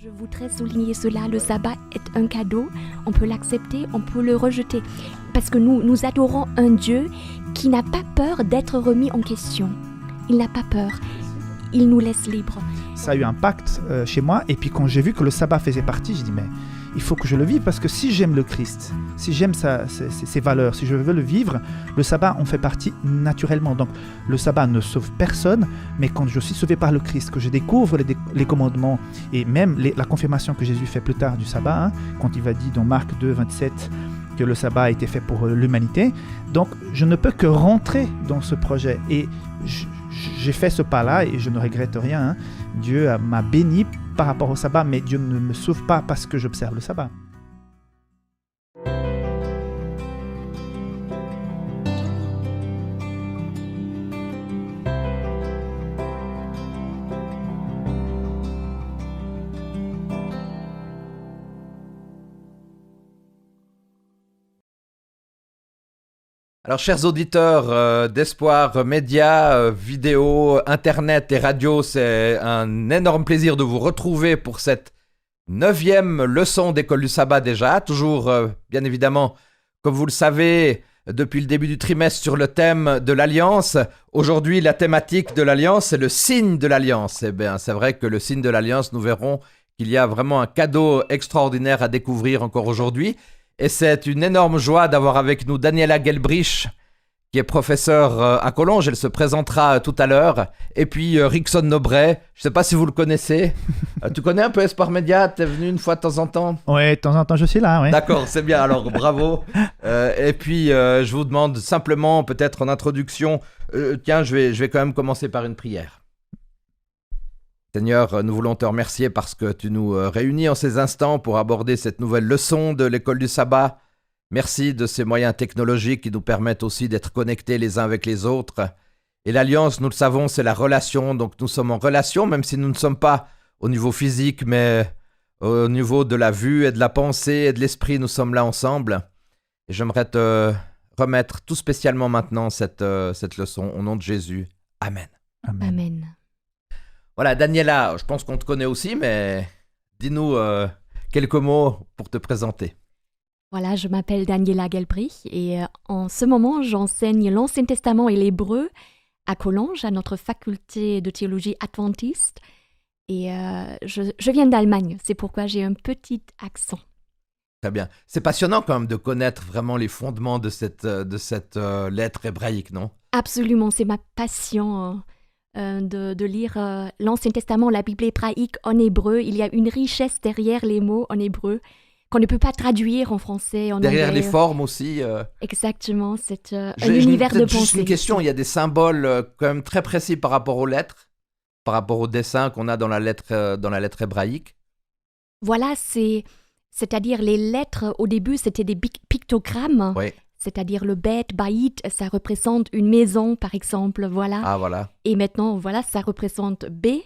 Je voudrais souligner cela, le sabbat est un cadeau, on peut l'accepter, on peut le rejeter. Parce que nous adorons un Dieu qui n'a pas peur d'être remis en question. Il n'a pas peur, il nous laisse libres. Ça a eu un impact chez moi, et puis quand j'ai vu que le sabbat faisait partie, j'ai dit mais il faut que je le vive, parce que si j'aime le Christ, si j'aime ses valeurs, si je veux le vivre, le sabbat en fait partie naturellement. Donc le sabbat ne sauve personne, mais quand je suis sauvé par le Christ, que je découvre les commandements, et même la confirmation que Jésus fait plus tard du sabbat, quand il va dire dans Marc 2, 27, que le sabbat a été fait pour l'humanité, donc je ne peux que rentrer dans ce projet. Et j'ai fait ce pas-là et je ne regrette rien. Dieu m'a béni par rapport au sabbat, mais Dieu ne me sauve pas parce que j'observe le sabbat. Alors, chers auditeurs d'Espoir Média, vidéo, internet et radio, c'est un énorme plaisir de vous retrouver pour cette 9e leçon d'École du Sabbat déjà. Toujours, bien évidemment, comme vous le savez, depuis le début du trimestre sur le thème de l'Alliance. Aujourd'hui, la thématique de l'Alliance, c'est le signe de l'Alliance. Eh bien, c'est vrai que le signe de l'Alliance, nous verrons qu'il y a vraiment un cadeau extraordinaire à découvrir encore aujourd'hui. Et c'est une énorme joie d'avoir avec nous Daniela Gelbrich, qui est professeure à Collonges. Elle se présentera tout à l'heure. Et puis Rickson Nobret, je ne sais pas si vous le connaissez. Tu connais un peu Espoir Média? Tu es venu une fois de temps en temps? Oui, de temps en temps je suis là. Ouais. D'accord, c'est bien. Alors bravo. Et puis je vous demande simplement, peut-être en introduction, tiens, je vais quand même commencer par une prière. Seigneur, nous voulons te remercier parce que tu nous réunis en ces instants pour aborder cette nouvelle leçon de l'École du Sabbat. Merci de ces moyens technologiques qui nous permettent aussi d'être connectés les uns avec les autres. Et l'alliance, nous le savons, c'est la relation. Donc nous sommes en relation, même si nous ne sommes pas au niveau physique, mais au niveau de la vue et de la pensée et de l'esprit, nous sommes là ensemble. Et j'aimerais te remettre tout spécialement maintenant cette leçon. Au nom de Jésus. Amen. Amen. Amen. Voilà, Daniela, je pense qu'on te connaît aussi, mais dis-nous quelques mots pour te présenter. Voilà, je m'appelle Daniela Gelbrich et en ce moment, j'enseigne l'Ancien Testament et l'Hébreu à Collonges, à notre faculté de théologie adventiste. Et je viens d'Allemagne, c'est pourquoi j'ai un petit accent. Très bien. C'est passionnant quand même de connaître vraiment les fondements de cette lettre hébraïque, non? Absolument, c'est ma passion de lire l'Ancien Testament, la Bible hébraïque en hébreu. Il y a une richesse derrière les mots en hébreu qu'on ne peut pas traduire en français, en derrière anglais. Les formes aussi. Exactement, c'est un univers de pensée. Juste une question, il y a des symboles quand même très précis par rapport aux lettres, par rapport aux dessins qu'on a dans la lettre hébraïque. Voilà, c'est-à-dire les lettres, au début, c'était des pictogrammes. Oui. C'est-à-dire le bet, baït, ça représente une maison, par exemple, voilà. Ah, voilà. Et maintenant, voilà, ça représente B.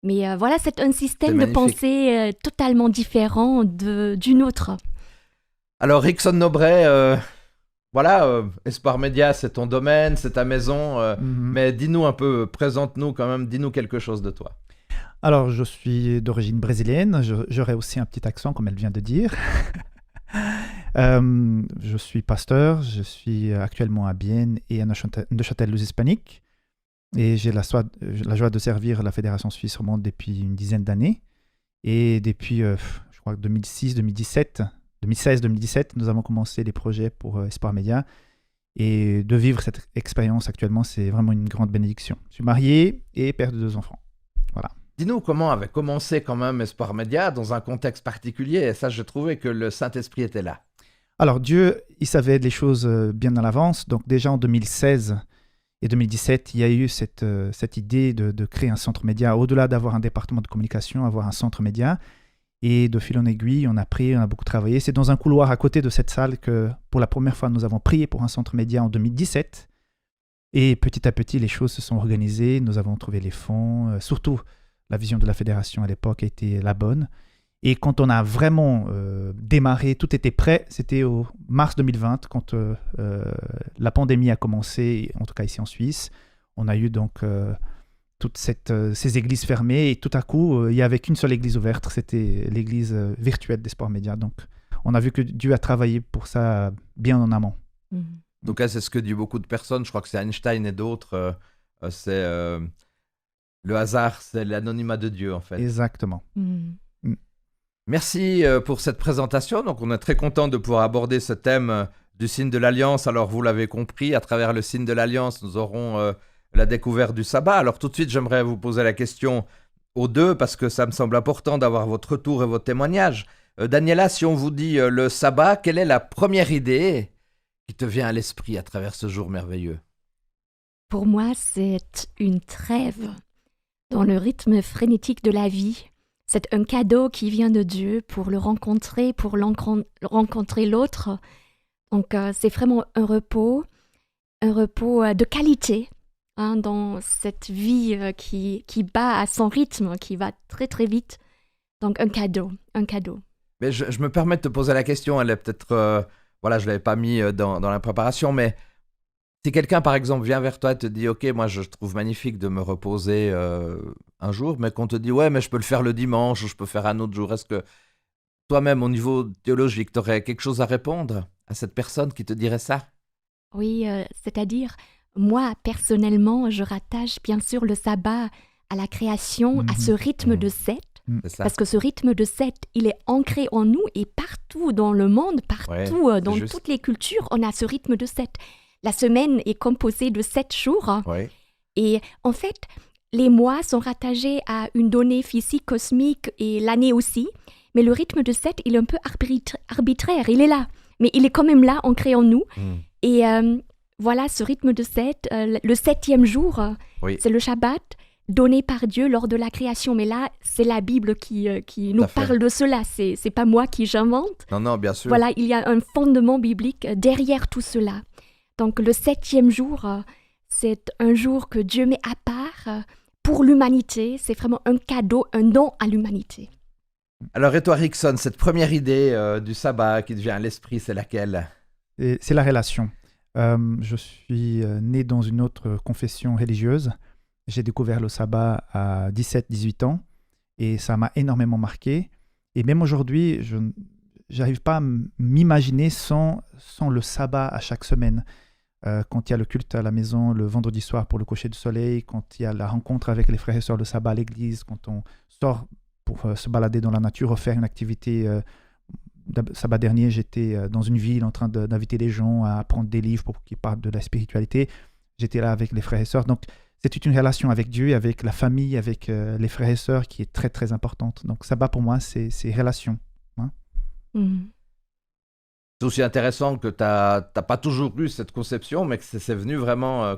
Mais voilà, c'est un système de pensée totalement différent d'une autre. Alors, Rickson Nobret, voilà, Espoir Média, c'est ton domaine, c'est ta maison. Mais dis-nous un peu, présente-nous quand même, dis-nous quelque chose de toi. Alors, je suis d'origine brésilienne. J'aurai aussi un petit accent, comme elle vient de dire. Je suis pasteur, je suis actuellement à Bienne et à Neuchâtel-les Hispaniques. Et j'ai la joie de servir la Fédération Suisse romande depuis une dizaine d'années. Et depuis, je crois, 2016-2017, nous avons commencé les projets pour Espoir Média. Et de vivre cette expérience actuellement, c'est vraiment une grande bénédiction. Je suis marié et père de 2 enfants. Voilà. Dis-nous comment avait commencé quand même Espoir Média dans un contexte particulier. Et ça, je trouvais que le Saint-Esprit était là. Alors Dieu, il savait les choses bien à l'avance. Donc déjà en 2016 et 2017, il y a eu cette idée de créer un centre média. Au-delà d'avoir un département de communication, avoir un centre média. Et de fil en aiguille, on a beaucoup travaillé. C'est dans un couloir à côté de cette salle que pour la première fois, nous avons prié pour un centre média en 2017. Et petit à petit, les choses se sont organisées. Nous avons trouvé les fonds. Surtout, la vision de la fédération à l'époque a été la bonne. Et quand on a vraiment démarré, tout était prêt, c'était au mars 2020, quand la pandémie a commencé, en tout cas ici en Suisse. On a eu donc toutes ces églises fermées, et tout à coup, il n'y avait qu'une seule église ouverte, c'était l'église virtuelle d'Espoir Média. Donc, on a vu que Dieu a travaillé pour ça bien en amont. En tout cas, c'est ce que disent beaucoup de personnes. Je crois que c'est Einstein et d'autres. C'est le hasard, c'est l'anonymat de Dieu, en fait. Exactement. Merci pour cette présentation. Donc, on est très content de pouvoir aborder ce thème du signe de l'Alliance. Alors, vous l'avez compris, à travers le signe de l'Alliance, nous aurons la découverte du sabbat. Alors, tout de suite, j'aimerais vous poser la question aux deux, parce que ça me semble important d'avoir votre retour et votre témoignage. Daniela, si on vous dit le sabbat, quelle est la première idée qui te vient à l'esprit à travers ce jour merveilleux? Pour moi, c'est une trêve dans le rythme frénétique de la vie. C'est un cadeau qui vient de Dieu pour le rencontrer, pour rencontrer l'autre. Donc, c'est vraiment un repos de qualité dans cette vie qui bat à son rythme, qui va très très vite. Donc, un cadeau. Mais je me permets de te poser la question, elle est peut-être... je ne l'avais pas mis dans la préparation, mais si quelqu'un, par exemple, vient vers toi et te dit « Ok, moi, je trouve magnifique de me reposer un jour », mais qu'on te dit « Ouais, mais je peux le faire le dimanche ou je peux faire un autre jour », est-ce que toi-même, au niveau théologique, tu aurais quelque chose à répondre à cette personne qui te dirait ça? Oui, c'est-à-dire, moi, personnellement, je rattache bien sûr le sabbat à la création, à ce rythme de 7. C'est ça. Parce que ce rythme de 7, il est ancré en nous et partout dans le monde, partout dans juste. toutes les cultures, on a ce rythme de 7. La semaine est composée de 7 jours. Ouais. Et en fait, les mois sont rattachés à une donnée physique cosmique et l'année aussi. Mais le rythme de 7, il est un peu arbitraire, il est là. Mais il est quand même là, ancré en nous. Et voilà, ce rythme de 7, le 7e jour, c'est le Shabbat, donné par Dieu lors de la création. Mais là, c'est la Bible qui nous parle de cela. C'est pas moi qui j'invente. Non, bien sûr. Voilà, il y a un fondement biblique derrière tout cela. Donc, le 7e jour, c'est un jour que Dieu met à part pour l'humanité. C'est vraiment un cadeau, un don à l'humanité. Alors, et toi, Rickson, cette première idée du sabbat qui te vient à l'esprit, c'est laquelle? C'est la relation. Je suis né dans une autre confession religieuse. J'ai découvert le sabbat à 17-18 ans et ça m'a énormément marqué. Et même aujourd'hui, je n'arrive pas à m'imaginer sans le sabbat à chaque semaine. Quand il y a le culte à la maison le vendredi soir pour le coucher du soleil, quand il y a la rencontre avec les frères et sœurs de sabbat à l'église, quand on sort pour se balader dans la nature, faire une activité. Sabbat dernier, j'étais dans une ville en train d'inviter les gens à apprendre des livres pour qu'ils parlent de la spiritualité. J'étais là avec les frères et sœurs. Donc, c'est une relation avec Dieu, avec la famille, avec les frères et sœurs qui est très, très importante. Donc, sabbat pour moi, c'est relation. C'est aussi intéressant que tu n'as pas toujours eu cette conception, mais que c'est venu vraiment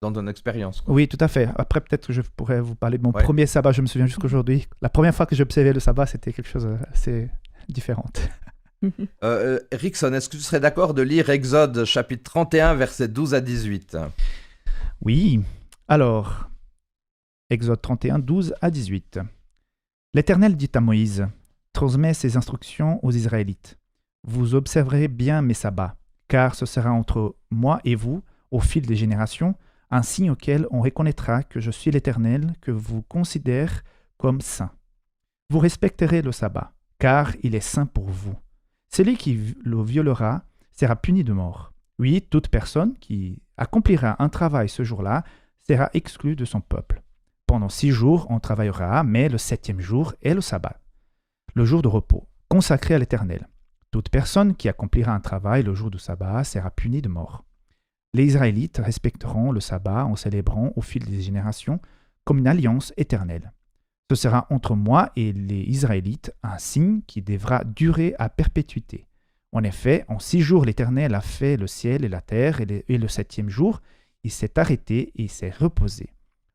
dans ton expérience. Oui, tout à fait. Après, peut-être que je pourrais vous parler de mon premier sabbat. Je me souviens jusqu'à aujourd'hui. La première fois que j'observais le sabbat, c'était quelque chose assez différent. Rickson, est-ce que tu serais d'accord de lire Exode chapitre 31, versets 12 à 18? Oui. Alors, Exode 31, 12 à 18. L'Éternel dit à Moïse, « Transmets ces instructions aux Israélites. Vous observerez bien mes sabbats, car ce sera entre moi et vous, au fil des générations, un signe auquel on reconnaîtra que je suis l'Éternel, que vous considère comme saint. Vous respecterez le sabbat, car il est saint pour vous. Celui qui le violera sera puni de mort. Oui, toute personne qui accomplira un travail ce jour-là sera exclue de son peuple. Pendant 6 jours, on travaillera, mais le 7e jour est le sabbat, le jour de repos, consacré à l'Éternel. Toute personne qui accomplira un travail le jour du sabbat sera punie de mort. Les Israélites respecteront le sabbat en célébrant au fil des générations comme une alliance éternelle. Ce sera entre moi et les Israélites un signe qui devra durer à perpétuité. En effet, en 6 jours, l'Éternel a fait le ciel et la terre, et le 7e jour, il s'est arrêté et s'est reposé.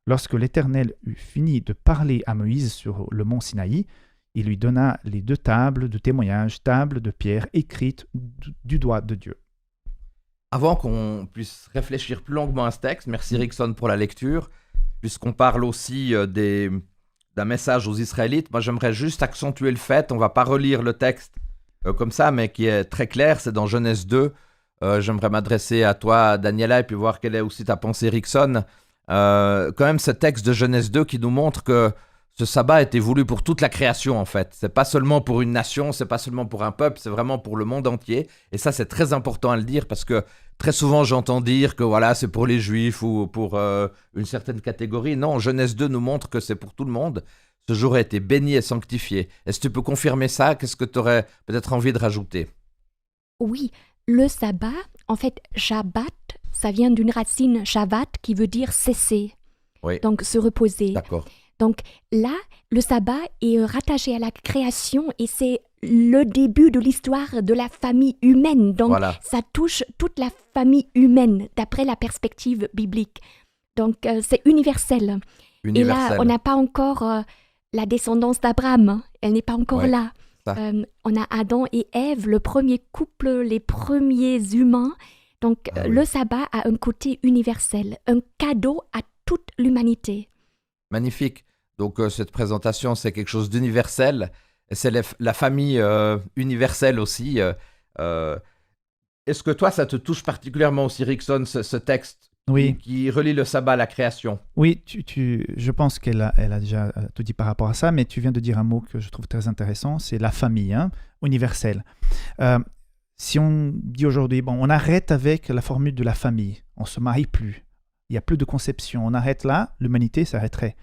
Lorsque l'Éternel eut fini de parler à Moïse sur le mont Sinaï, il lui donna les 2 tables de témoignage, tables de pierre écrites du doigt de Dieu. Avant qu'on puisse réfléchir plus longuement à ce texte, merci Rickson pour la lecture, puisqu'on parle aussi d'un message aux Israélites, moi j'aimerais juste accentuer le fait, on ne va pas relire le texte comme ça, mais qui est très clair, c'est dans Genèse 2. J'aimerais m'adresser à toi, Daniela, et puis voir quelle est aussi ta pensée, Rickson. quand même ce texte de Genèse 2 qui nous montre que ce sabbat a été voulu pour toute la création en fait. C'est pas seulement pour une nation, c'est pas seulement pour un peuple, c'est vraiment pour le monde entier. Et ça c'est très important à le dire parce que très souvent j'entends dire que voilà c'est pour les juifs ou pour une certaine catégorie. Non, Genèse 2 nous montre que c'est pour tout le monde. Ce jour a été béni et sanctifié. Est-ce que tu peux confirmer ça? Qu'est-ce que tu aurais peut-être envie de rajouter? Oui, le sabbat, en fait, Shabbat, ça vient d'une racine Shabbat qui veut dire cesser, Oui, donc se reposer. d'accord. Donc là, le sabbat est rattaché à la création et c'est le début de l'histoire de la famille humaine. Donc Voilà. ça touche toute la famille humaine d'après la perspective biblique. Donc c'est universel. Universel. Et là, on n'a pas encore la descendance d'Abraham. Hein. Elle n'est pas encore Ouais, là. ça. On a Adam et Ève, le premier couple, les premiers humains. Donc Ah oui. le sabbat a un côté universel, un cadeau à toute l'humanité. Magnifique. Donc cette présentation, c'est quelque chose d'universel. Et c'est la famille universelle aussi. Est-ce que toi, ça te touche particulièrement aussi, Rickson, ce texte Oui, qui relie le sabbat à la création? oui, je pense elle a déjà tout dit par rapport à ça, mais tu viens de dire un mot que je trouve très intéressant, c'est la famille, hein, universelle. Si on dit aujourd'hui, bon, on arrête avec la formule de la famille, on ne se marie plus, il n'y a plus de conception, on arrête là, l'humanité s'arrêterait.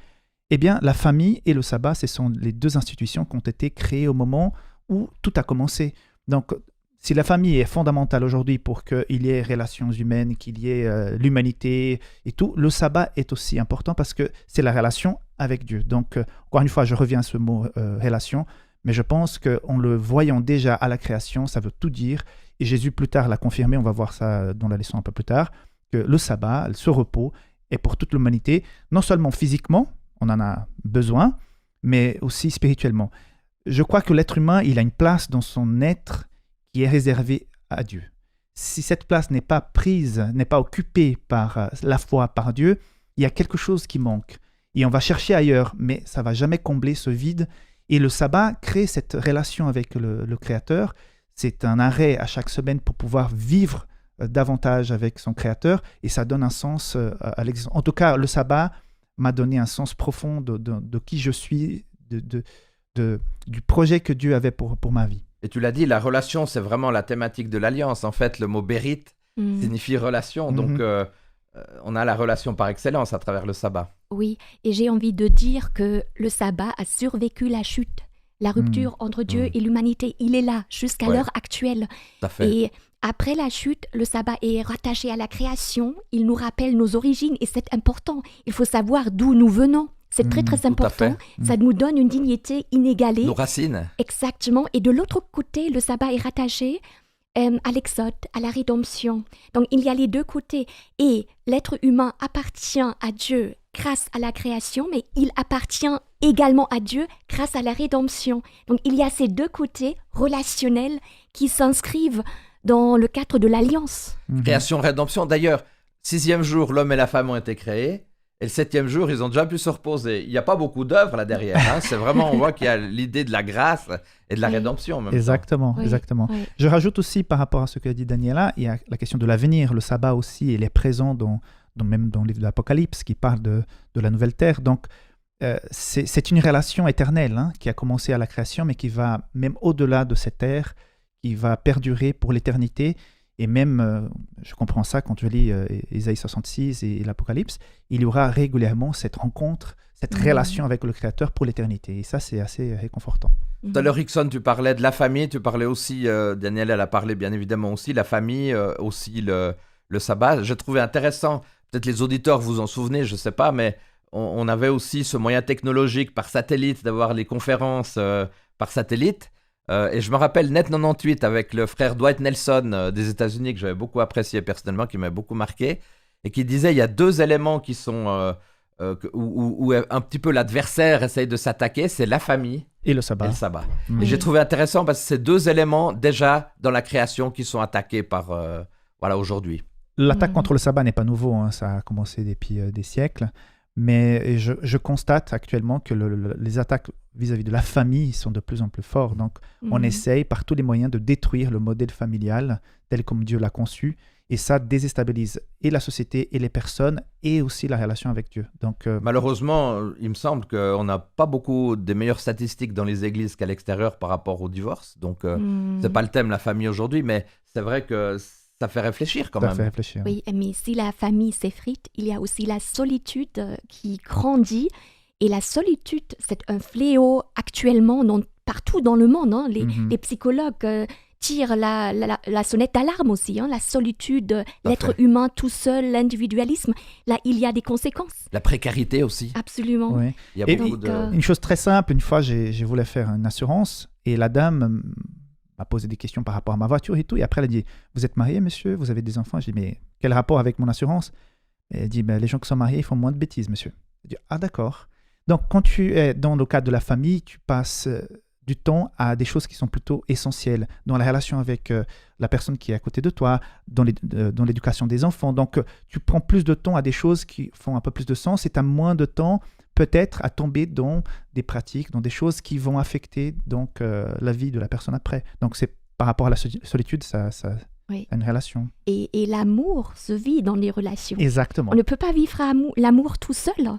Eh bien, la famille et le sabbat, ce sont les deux institutions qui ont été créées au moment où tout a commencé. Donc, si la famille est fondamentale aujourd'hui pour qu'il y ait relations humaines, qu'il y ait l'humanité et tout, le sabbat est aussi important parce que c'est la relation avec Dieu. Donc, encore une fois, je reviens à ce mot relation, mais je pense qu'en le voyant déjà à la création, ça veut tout dire. Et Jésus, plus tard, l'a confirmé, on va voir ça dans la leçon un peu plus tard, que le sabbat, ce repos, est pour toute l'humanité, non seulement physiquement, on en a besoin, mais aussi spirituellement. Je crois que l'être humain, il a une place dans son être qui est réservée à Dieu. Si cette place n'est pas prise, n'est pas occupée par la foi, par Dieu, il y a quelque chose qui manque. Et on va chercher ailleurs, mais ça ne va jamais combler ce vide. Et le sabbat crée cette relation avec le Créateur. C'est un arrêt à chaque semaine pour pouvoir vivre davantage avec son Créateur. Et ça donne un sens à l'existence. En tout cas, le sabbat m'a donné un sens profond de qui je suis, du projet que Dieu avait pour ma vie. Et tu l'as dit, la relation, c'est vraiment la thématique de l'alliance. En fait, le mot bérit signifie relation. Donc, on a la relation par excellence à travers le sabbat. Oui, et j'ai envie de dire que le sabbat a survécu la chute, la rupture entre Dieu et l'humanité. Il est là jusqu'à l'heure actuelle. Tout à fait. Et après la chute, le sabbat est rattaché à la création. Il nous rappelle nos origines et c'est important. Il faut savoir d'où nous venons. C'est très très important. Ça nous donne une dignité inégalée. Nos racines. Exactement. Et de l'autre côté, le sabbat est rattaché à l'exode, à la rédemption. Donc il y a les deux côtés. Et l'être humain appartient à Dieu grâce à la création, mais il appartient également à Dieu grâce à la rédemption. Donc il y a ces deux côtés relationnels qui s'inscrivent dans le cadre de l'alliance. Création, rédemption. D'ailleurs, 6e jour, l'homme et la femme ont été créés. Et le 7e jour, ils ont déjà pu se reposer. Il n'y a pas beaucoup d'œuvres là derrière. Hein. C'est vraiment, on voit qu'il y a l'idée de la grâce et de la rédemption. En même Exactement, Oui, exactement. oui. Je rajoute aussi par rapport à ce qu'a dit Daniela, il y a la question de l'avenir. Le sabbat aussi, il est présent même dans le livre de l'Apocalypse qui parle de la nouvelle terre. Donc, c'est une relation éternelle qui a commencé à la création, mais qui va même au-delà de cette ère, qui va perdurer pour l'éternité. Et même, je comprends ça quand je lis Ésaïe 66 et l'Apocalypse, il y aura régulièrement cette rencontre, cette relation avec le Créateur pour l'éternité. Et ça, c'est assez réconfortant. Tout à l'heure, Rickson, tu parlais de la famille, tu parlais aussi, Danielle, elle a parlé bien évidemment aussi, la famille, aussi le sabbat. J'ai trouvé intéressant, peut-être les auditeurs vous en souvenez, je ne sais pas, mais on avait aussi ce moyen technologique par satellite, d'avoir les conférences par satellite. Et je me rappelle Net 98 avec le frère Dwight Nelson des États-Unis que j'avais beaucoup apprécié personnellement, qui m'avait beaucoup marqué, et qui disait il y a deux éléments qui sont où un petit peu l'adversaire essaye de s'attaquer, c'est la famille et le sabbat. Et j'ai trouvé intéressant parce que c'est deux éléments déjà dans la création qui sont attaqués par aujourd'hui. L'attaque contre le sabbat n'est pas nouveau, ça a commencé depuis des siècles. Mais je constate actuellement que les attaques vis-à-vis de la famille sont de plus en plus fortes. Donc, on essaye par tous les moyens de détruire le modèle familial tel comme Dieu l'a conçu. Et ça déstabilise et la société et les personnes et aussi la relation avec Dieu. Donc, Malheureusement, il me semble qu'on n'a pas beaucoup des meilleures statistiques dans les églises qu'à l'extérieur par rapport au divorce. Donc, c'est pas le thème, la famille aujourd'hui, mais c'est vrai que ça fait réfléchir quand ça même. fait réfléchir. Oui, mais si la famille s'effrite, il y a aussi la solitude qui grandit. Et la solitude, c'est un fléau actuellement partout dans le monde. Hein. Les psychologues tirent la sonnette d'alarme aussi. Hein. La solitude, l'être humain tout seul, l'individualisme. Là, il y a des conséquences. La précarité aussi. Absolument. Oui. Il y a Et beaucoup de... Une chose très simple, une fois, j'ai voulu faire une assurance et la dame m'a posé des questions par rapport à ma voiture et tout. Et après, elle a dit, vous êtes marié, monsieur? Vous avez des enfants? J'ai dit, mais quel rapport avec mon assurance? Et elle dit, les gens qui sont mariés, ils font moins de bêtises, monsieur. J'ai dit, ah d'accord. Donc, quand tu es dans le cadre de la famille, tu passes du temps à des choses qui sont plutôt essentielles dans la relation avec la personne qui est à côté de toi, dans l'éducation des enfants. Donc, tu prends plus de temps à des choses qui font un peu plus de sens et tu as moins de temps peut-être à tomber dans des pratiques, dans des choses qui vont affecter donc, la vie de la personne après. Donc, c'est par rapport à la solitude, ça Oui. a une relation. Et l'amour se vit dans les relations. Exactement. On ne peut pas vivre l'amour tout seul.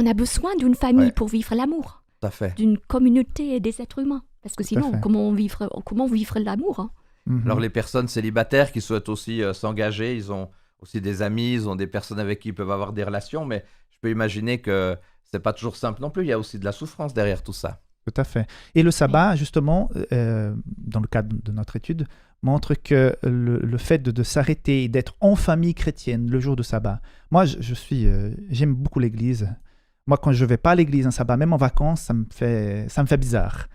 On a besoin d'une famille pour vivre l'amour, Tout à fait. d'une communauté des êtres humains. Parce que sinon, fait. comment vivre l'amour hein? Alors les personnes célibataires qui souhaitent aussi s'engager, ils ont aussi des amis, ils ont des personnes avec qui ils peuvent avoir des relations, mais je peux imaginer que c'est pas toujours simple non plus, il y a aussi de la souffrance derrière tout ça. Tout à fait. Et le sabbat, justement, dans le cadre de notre étude, montre que le fait de s'arrêter et d'être en famille chrétienne le jour de sabbat. Moi, j'aime beaucoup l'église. Moi, quand je ne vais pas à l'église un sabbat, même en vacances, ça me fait bizarre.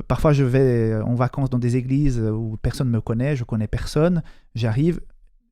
Parfois, je vais en vacances dans des églises où personne ne me connaît, je ne connais personne. J'arrive,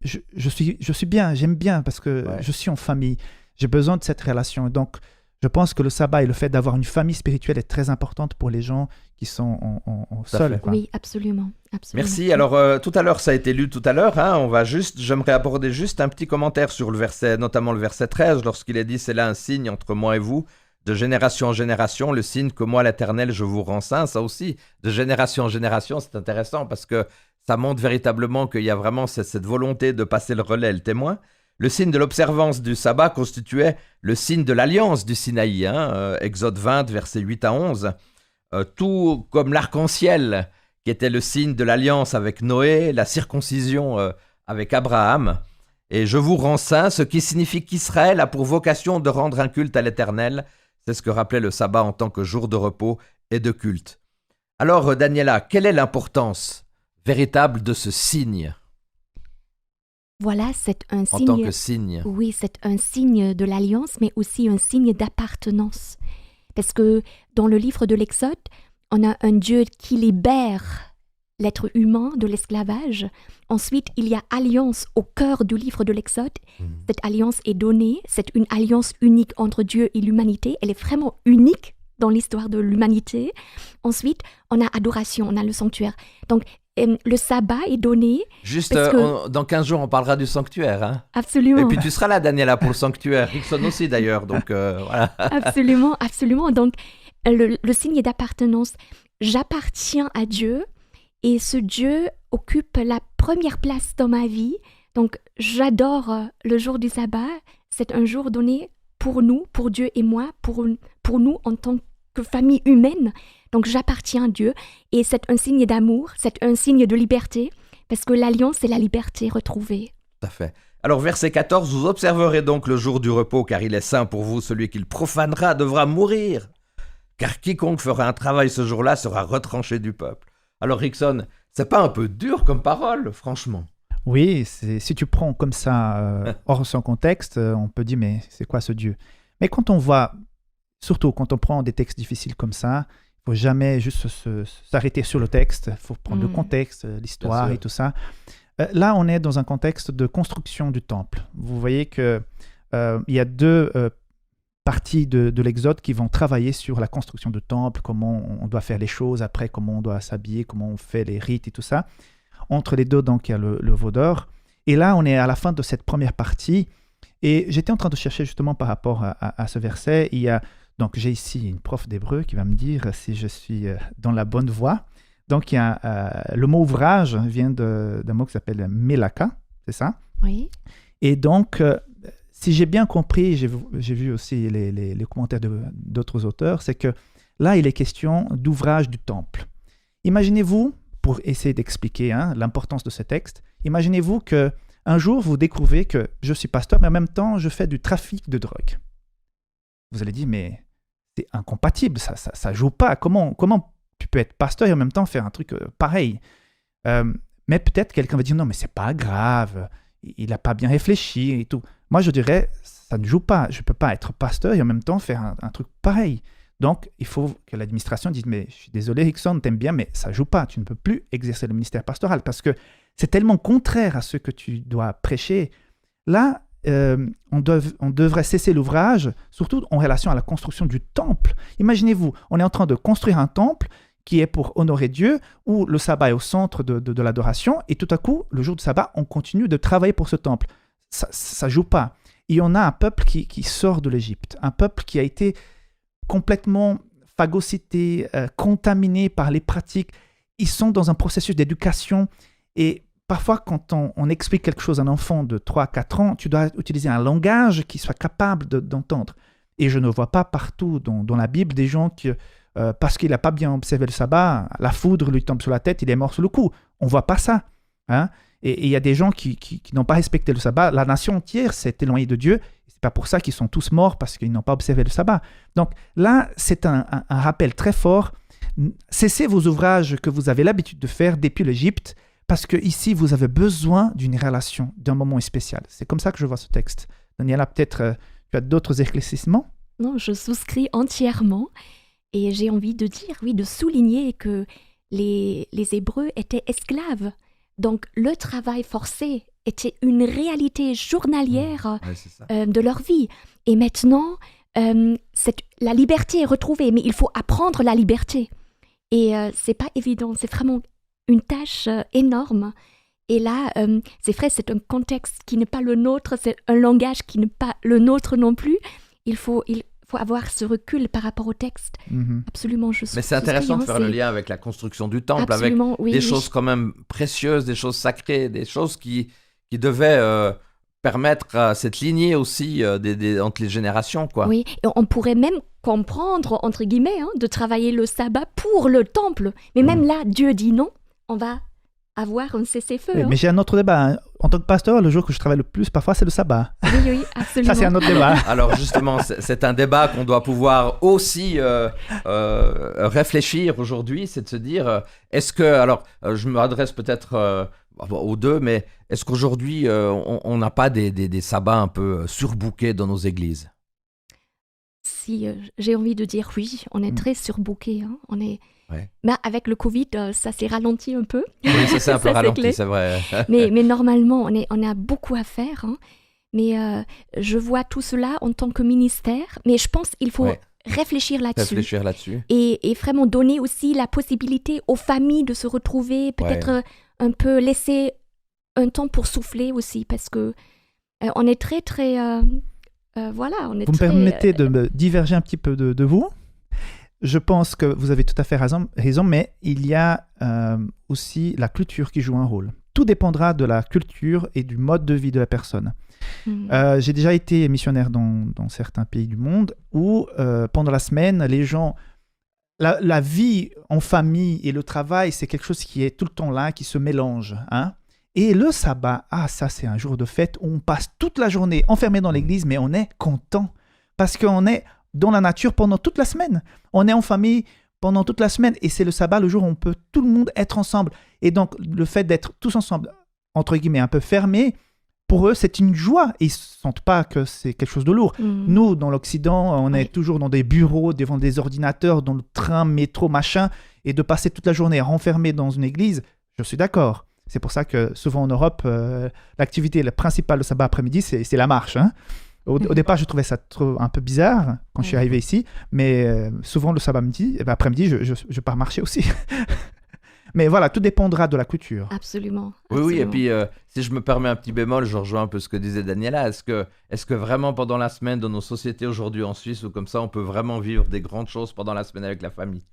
je suis bien, j'aime bien parce que je suis en famille. J'ai besoin de cette relation. Donc, je pense que le sabbat et le fait d'avoir une famille spirituelle est très importante pour les gens qui sont en seuls. Oui, absolument. Merci. Alors, tout à l'heure, ça a été lu tout à l'heure. Hein, j'aimerais aborder juste un petit commentaire sur le verset, notamment le verset 13, lorsqu'il est dit « C'est là un signe entre moi et vous, de génération en génération, le signe que moi, l'Éternel, je vous rends saint. » Ça aussi, de génération en génération, c'est intéressant parce que ça montre véritablement qu'il y a vraiment cette volonté de passer le relais, le témoin. Le signe de l'observance du sabbat constituait le signe de l'alliance du Sinaï, Exode 20, versets 8 à 11. Tout comme l'arc-en-ciel, qui était le signe de l'alliance avec Noé, la circoncision avec Abraham. Et je vous rends saint, ce qui signifie qu'Israël a pour vocation de rendre un culte à l'Éternel. C'est ce que rappelait le sabbat en tant que jour de repos et de culte. Alors, Daniela, quelle est l'importance véritable de ce signe ? Voilà, c'est un signe. En tant que signe. Oui, c'est un signe de l'alliance, mais aussi un signe d'appartenance. Parce que dans le livre de l'Exode, on a un Dieu qui libère l'être humain de l'esclavage. Ensuite, il y a alliance au cœur du livre de l'Exode. Cette alliance est donnée, c'est une alliance unique entre Dieu et l'humanité. Elle est vraiment unique dans l'histoire de l'humanité. Ensuite, on a adoration, on a le sanctuaire. Donc, le sabbat est donné. Juste dans 15 jours, on parlera du sanctuaire. Hein. Absolument. Et puis tu seras là, Daniela, pour le sanctuaire. Rickson aussi, d'ailleurs. Donc, voilà. Absolument, absolument. Donc, le signe d'appartenance, j'appartiens à Dieu et ce Dieu occupe la première place dans ma vie. Donc, j'adore le jour du sabbat. C'est un jour donné pour nous, pour Dieu et moi, pour nous en tant que famille humaine. Donc, j'appartiens à Dieu et c'est un signe d'amour, c'est un signe de liberté, parce que l'alliance, c'est la liberté retrouvée. Tout à fait. Alors, verset 14, vous observerez donc le jour du repos, car il est saint pour vous. Celui qui le profanera devra mourir, car quiconque fera un travail ce jour-là sera retranché du peuple. Alors, Rickson, c'est pas un peu dur comme parole, franchement? Oui, si tu prends comme ça, hors son contexte, on peut dire, mais c'est quoi ce Dieu? Mais quand on voit, surtout quand on prend des textes difficiles comme ça, il ne faut jamais juste s'arrêter sur le texte, il faut prendre le contexte, l'histoire et tout ça. Là, on est dans un contexte de construction du temple. Vous voyez qu'il y a deux parties de l'Exode qui vont travailler sur la construction du temple, comment on doit faire les choses, après comment on doit s'habiller, comment on fait les rites et tout ça. Entre les deux, donc, il y a le veau d'or. Et là, on est à la fin de cette première partie Et j'étais en train de chercher justement par rapport à ce verset. Donc j'ai ici une prof d'hébreu qui va me dire si je suis dans la bonne voie. Donc le mot ouvrage vient d'un mot qui s'appelle melaka, c'est ça? Oui. Et donc, si j'ai bien compris, j'ai vu aussi les commentaires d'autres auteurs, c'est que là, il est question d'ouvrage du temple. Imaginez-vous, pour essayer d'expliquer l'importance de ce texte, imaginez-vous qu'un jour, vous découvrez que je suis pasteur, mais en même temps, je fais du trafic de drogue. Vous allez dire, mais c'est incompatible, ça joue pas. Comment tu peux être pasteur et en même temps faire un truc pareil? Mais peut-être quelqu'un va dire, non, mais c'est pas grave, il n'a pas bien réfléchi et tout. Moi, je dirais, ça ne joue pas. Je ne peux pas être pasteur et en même temps faire un truc pareil. Donc, il faut que l'administration dise, mais je suis désolé, Rickson, t'aimes bien, mais ça ne joue pas. Tu ne peux plus exercer le ministère pastoral parce que c'est tellement contraire à ce que tu dois prêcher. Là, on devrait cesser l'ouvrage, surtout en relation à la construction du temple. Imaginez-vous, on est en train de construire un temple qui est pour honorer Dieu, où le sabbat est au centre de l'adoration, et tout à coup, le jour du sabbat, on continue de travailler pour ce temple. Ça ne joue pas. Il y en a un peuple qui sort de l'Égypte, un peuple qui a été complètement phagocyté, contaminé par les pratiques. Ils sont dans un processus d'éducation, et parfois, quand on explique quelque chose à un enfant de 3-4 ans, tu dois utiliser un langage qui soit capable d'entendre. Et je ne vois pas partout dans la Bible des gens qui... parce qu'il n'a pas bien observé le sabbat, la foudre lui tombe sur la tête, il est mort sur le coup. On ne voit pas ça. Et il y a des gens qui n'ont pas respecté le sabbat. La nation entière s'est éloignée de Dieu. Ce n'est pas pour ça qu'ils sont tous morts parce qu'ils n'ont pas observé le sabbat. Donc là, c'est un rappel très fort. Cessez vos ouvrages que vous avez l'habitude de faire depuis l'Égypte parce qu'ici, vous avez besoin d'une relation, d'un moment spécial. C'est comme ça que je vois ce texte. Daniela, peut-être tu as d'autres éclaircissements? Non, je souscris entièrement. Et j'ai envie de dire, oui, de souligner que les Hébreux étaient esclaves. Donc, le travail forcé était une réalité journalière de leur vie. Et maintenant, la liberté est retrouvée, mais il faut apprendre la liberté. Et c'est pas évident, c'est vraiment une tâche énorme. Et là, c'est vrai, c'est un contexte qui n'est pas le nôtre, c'est un langage qui n'est pas le nôtre non plus. Il faut avoir ce recul par rapport au texte. Absolument, je suis. Mais c'est intéressant de faire le lien avec la construction du temple, avec des choses quand même précieuses, des choses sacrées, des choses qui devaient permettre à cette lignée aussi entre les générations, quoi. Oui, et on pourrait même comprendre, entre guillemets, de travailler le sabbat pour le temple. Mais même là, Dieu dit non, on va avoir un cessez-feu. Oui, mais j'ai un autre débat. En tant que pasteur, le jour que je travaille le plus, parfois, c'est le sabbat. Oui, absolument. Ça, c'est un autre débat. Alors, justement, c'est un débat qu'on doit pouvoir aussi réfléchir aujourd'hui, c'est de se dire, est-ce que... Alors, je m'adresse peut-être aux deux, mais est-ce qu'aujourd'hui, on n'a pas des sabbats un peu surbookés dans nos églises? Si, j'ai envie de dire oui, on est très surbookés. On est... Mais avec le Covid, ça s'est ralenti un peu. Oui, ça s'est un peu ralenti, c'est vrai. mais normalement, on a beaucoup à faire. Mais je vois tout cela en tant que ministère. Mais je pense qu'il faut réfléchir là-dessus. Et vraiment donner aussi la possibilité aux familles de se retrouver, peut-être un peu laisser un temps pour souffler aussi, parce que on est très, très... voilà, on est vous très... me permettez de me diverger un petit peu de vous? Je pense que vous avez tout à fait raison, mais il y a aussi la culture qui joue un rôle. Tout dépendra de la culture et du mode de vie de la personne. J'ai déjà été missionnaire dans certains pays du monde où, pendant la semaine, les gens... La vie en famille et le travail, c'est quelque chose qui est tout le temps là, qui se mélange. Et le sabbat, ça c'est un jour de fête où on passe toute la journée enfermé dans l'église, mais on est content parce qu'on est dans la nature pendant toute la semaine. On est en famille pendant toute la semaine et c'est le sabbat, le jour où on peut tout le monde être ensemble. Et donc, le fait d'être tous ensemble, entre guillemets, un peu fermés, pour eux, c'est une joie. Ils ne sentent pas que c'est quelque chose de lourd. Nous, dans l'Occident, on est toujours dans des bureaux, devant des ordinateurs, dans le train, métro, machin, et de passer toute la journée renfermé dans une église, je suis d'accord. C'est pour ça que souvent en Europe, l'activité principale le sabbat après-midi, c'est la marche. Au départ, je trouvais ça un peu bizarre quand je suis arrivé ici, mais souvent le sabbat après-midi, je pars marcher aussi. Mais voilà, tout dépendra de la culture. Absolument. Oui, et absolument. puis si je me permets un petit bémol, je rejoins un peu ce que disait Daniela. Est-ce que vraiment pendant la semaine, dans nos sociétés aujourd'hui en Suisse ou comme ça, on peut vraiment vivre des grandes choses pendant la semaine avec la famille?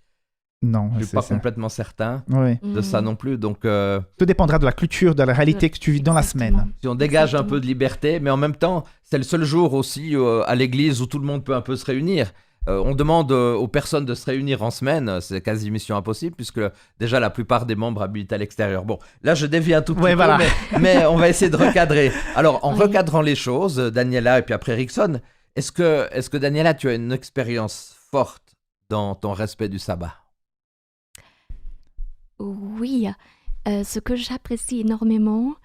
Non, Je suis c'est pas ça. complètement certain Oui. de ça non plus. Donc, Tout dépendra de la culture, de la réalité que tu vis dans la Exactement. semaine. si on dégage un Exactement. peu de liberté, mais en même temps, c'est le seul jour aussi à l'église où tout le monde peut un peu se réunir. On demande aux personnes de se réunir en semaine, c'est quasi mission impossible, puisque déjà la plupart des membres habitent à l'extérieur. Bon, là je dévie un tout petit Ouais, peu, voilà. mais on va essayer de recadrer. Alors, en Oui. recadrant les choses, Daniela et puis après Rickson, est-ce que Daniela, tu as une expérience forte dans ton respect du sabbat? Oui, ce que j'apprécie énormément,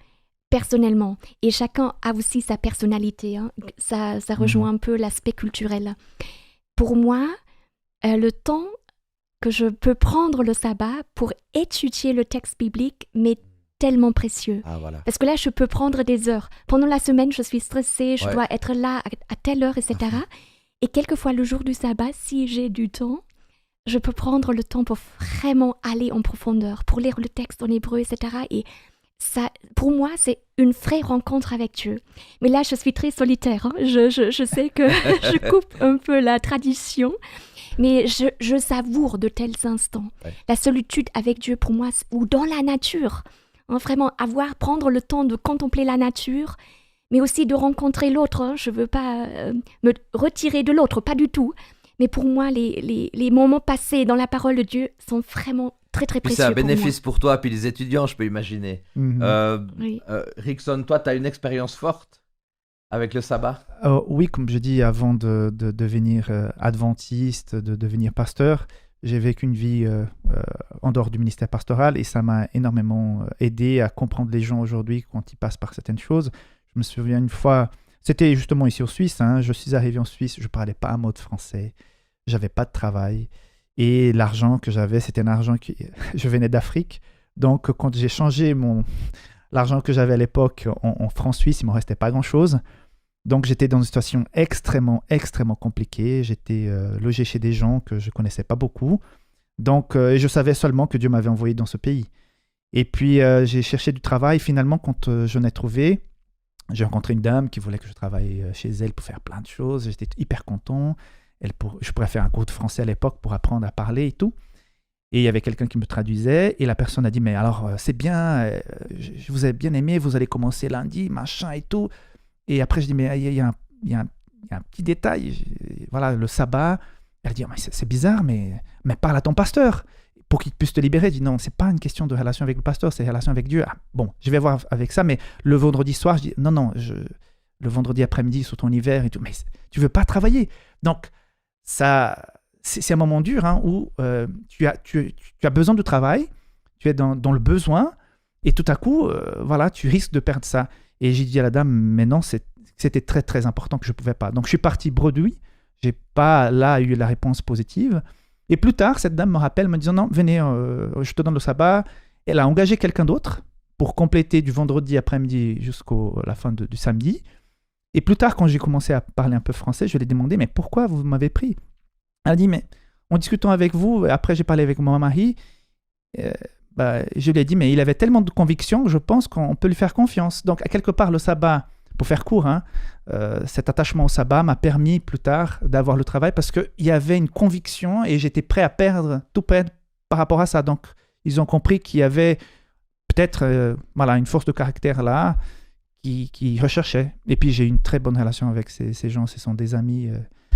personnellement, et chacun a aussi sa personnalité, hein, ça rejoint un peu l'aspect culturel. Pour moi, le temps que je peux prendre le sabbat pour étudier le texte biblique m'est tellement précieux. Ah voilà. Parce que là, je peux prendre des heures. Pendant la semaine, je suis stressée, je Ouais. dois être là à telle heure, etc. Et quelquefois, le jour du sabbat, si j'ai du temps, je peux prendre le temps pour vraiment aller en profondeur, pour lire le texte en hébreu, etc. Et ça, pour moi, c'est une vraie rencontre avec Dieu. Mais là, je suis très solitaire. Hein. Je sais que je coupe un peu la tradition, mais je savoure de tels instants. Ouais. La solitude avec Dieu, pour moi, ou dans la nature. Hein, vraiment, prendre le temps de contempler la nature, mais aussi de rencontrer l'autre. Hein. Je ne veux pas me retirer de l'autre, pas du tout. Mais pour moi, les moments passés dans la parole de Dieu sont vraiment très, très Puis précieux c'est un pour moi. bénéfice pour toi, puis les étudiants, je peux imaginer. Mhm. Oui. Rickson, toi, tu as une expérience forte avec le sabbat? Oui, comme je dis, avant de devenir adventiste, de devenir pasteur, j'ai vécu une vie en dehors du ministère pastoral et ça m'a énormément aidé à comprendre les gens aujourd'hui quand ils passent par certaines choses. Je me souviens une fois, c'était justement ici en Suisse, hein, je suis arrivé en Suisse, je ne parlais pas un mot de français, j'avais pas de travail et l'argent que j'avais, c'était un argent qui... je venais d'Afrique, donc quand j'ai changé l'argent que j'avais à l'époque en francs suisses, il ne m'en restait pas grand-chose. Donc j'étais dans une situation extrêmement, extrêmement compliquée. J'étais logé chez des gens que je ne connaissais pas beaucoup. Donc et je savais seulement que Dieu m'avait envoyé dans ce pays. Et puis j'ai cherché du travail. Finalement, quand je l'ai trouvé, j'ai rencontré une dame qui voulait que je travaille chez elle pour faire plein de choses. J'étais hyper content. Je pourrais faire un cours de français à l'époque pour apprendre à parler et tout. Et il y avait quelqu'un qui me traduisait et la personne a dit « Mais alors, c'est bien, je vous ai bien aimé, vous allez commencer lundi, machin et tout. » Et après, je dis, mais il y a un petit détail. Voilà, le sabbat. Elle dit, oh, mais c'est bizarre, mais parle à ton pasteur pour qu'il puisse te libérer. Je dis, non, c'est pas une question de relation avec le pasteur, c'est une relation avec Dieu. Ah, bon, je vais voir avec ça, mais le vendredi soir, je dis, non, le vendredi après-midi, sous ton hiver et tout, mais tu veux pas travailler. Donc, ça, c'est un moment dur hein, où tu as besoin de travail, tu es dans le besoin, et tout à coup, voilà, tu risques de perdre ça. Et j'ai dit à la dame, mais non, c'était très, très important que je ne pouvais pas. Donc, je suis parti bredouille. Je n'ai pas là eu la réponse positive. Et plus tard, cette dame me rappelle, me disant, non, venez, je te donne le sabbat. Elle a engagé quelqu'un d'autre pour compléter du vendredi après-midi jusqu'à la fin du samedi. Et plus tard, quand j'ai commencé à parler un peu français, je lui ai demandé, mais pourquoi vous m'avez pris? Elle a dit, mais en discutant avec vous, après j'ai parlé avec mon mari, je lui ai dit, mais il avait tellement de conviction que je pense qu'on peut lui faire confiance. Donc, à quelque part, le sabbat, pour faire court, hein, cet attachement au sabbat m'a permis plus tard d'avoir le travail parce qu'il y avait une conviction et j'étais prêt à tout perdre par rapport à ça. Donc, ils ont compris qu'il y avait peut-être une force de caractère là qui recherchait. Et puis, j'ai eu une très bonne relation avec ces gens. Ce sont des amis.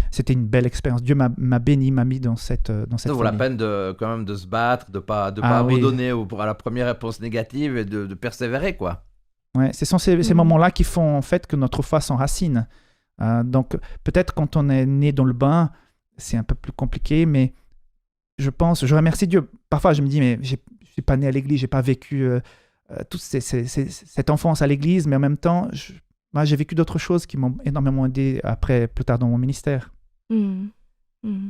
C'était une belle expérience. Dieu m'a béni, m'a mis dans cette Ça vaut la famille. peine quand même de se battre, de pas oui. abandonner à la première réponse négative et de persévérer, quoi. Ouais, ce sont ces moments-là qui font en fait que notre foi s'enracine. Donc peut-être quand on est né dans le bain, c'est un peu plus compliqué, mais je remercie Dieu. Parfois je me dis, mais je suis pas né à l'église, j'ai pas vécu toute cette enfance à l'église, mais en même temps, j'ai vécu d'autres choses qui m'ont énormément aidé plus tard dans mon ministère.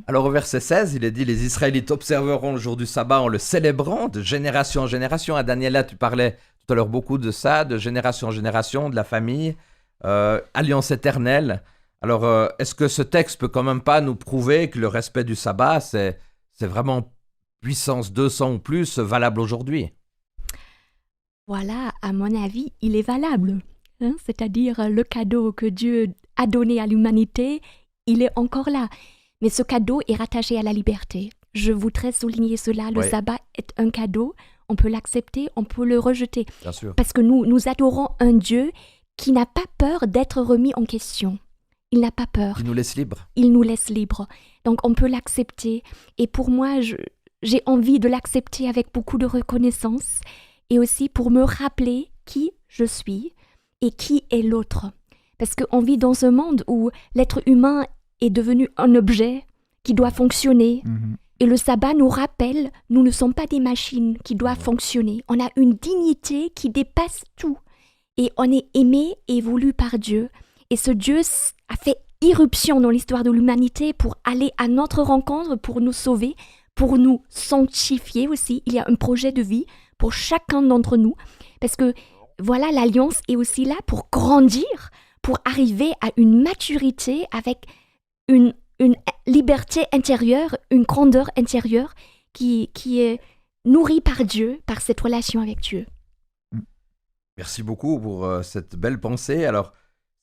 Alors au verset 16, il est dit « Les Israélites observeront le jour du sabbat en le célébrant de génération en génération ». À Daniela, tu parlais tout à l'heure beaucoup de ça, de génération en génération, de la famille, alliance éternelle. Alors est-ce que ce texte peut quand même pas nous prouver que le respect du sabbat, c'est vraiment puissance 200 ou plus valable aujourd'hui? Voilà, à mon avis, il est valable. C'est-à-dire le cadeau que Dieu a donné à l'humanité, il est encore là. Mais ce cadeau est rattaché à la liberté. Je voudrais souligner cela. Le sabbat est un cadeau. On peut l'accepter, on peut le rejeter. Bien sûr. Parce que nous adorons un Dieu qui n'a pas peur d'être remis en question. Il n'a pas peur. Il nous laisse libres. Il nous laisse libres. Donc on peut l'accepter. Et pour moi, j'ai envie de l'accepter avec beaucoup de reconnaissance. Et aussi pour me rappeler qui je suis et qui est l'autre. Parce qu'on vit dans un monde où l'être humain est devenu un objet qui doit fonctionner. Et le sabbat nous rappelle, nous ne sommes pas des machines qui doivent fonctionner. On a une dignité qui dépasse tout. Et on est aimé et voulu par Dieu. Et ce Dieu a fait irruption dans l'histoire de l'humanité pour aller à notre rencontre, pour nous sauver, pour nous sanctifier aussi. Il y a un projet de vie pour chacun d'entre nous. Parce que voilà, l'Alliance est aussi là pour grandir, pour arriver à une maturité avec une liberté intérieure, une grandeur intérieure qui est nourrie par Dieu, par cette relation avec Dieu. Merci beaucoup pour cette belle pensée. Alors,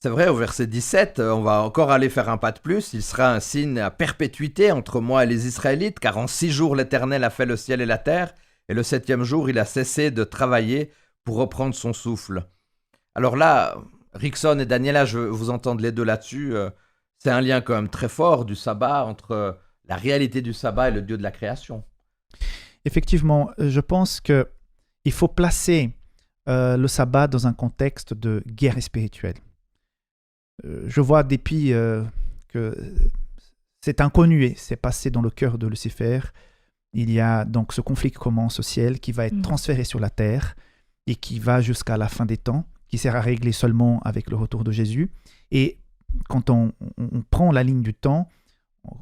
c'est vrai, au verset 17, on va encore aller faire un pas de plus. Il sera un signe à perpétuité entre moi et les Israélites, car en 6 jours l'Éternel a fait le ciel et la terre, et le 7e jour il a cessé de travailler pour reprendre son souffle. Alors là, Rickson et Daniela, je veux vous entendre les deux là-dessus. C'est un lien quand même très fort du sabbat entre la réalité du sabbat et le Dieu de la création. Effectivement, je pense qu'il faut placer le sabbat dans un contexte de guerre spirituelle. Je vois depuis que c'est inconnu, c'est passé dans le cœur de Lucifer. Il y a donc ce conflit qui commence au ciel, qui va être transféré sur la terre et qui va jusqu'à la fin des temps, qui sera réglé seulement avec le retour de Jésus. Et quand on prend la ligne du temps,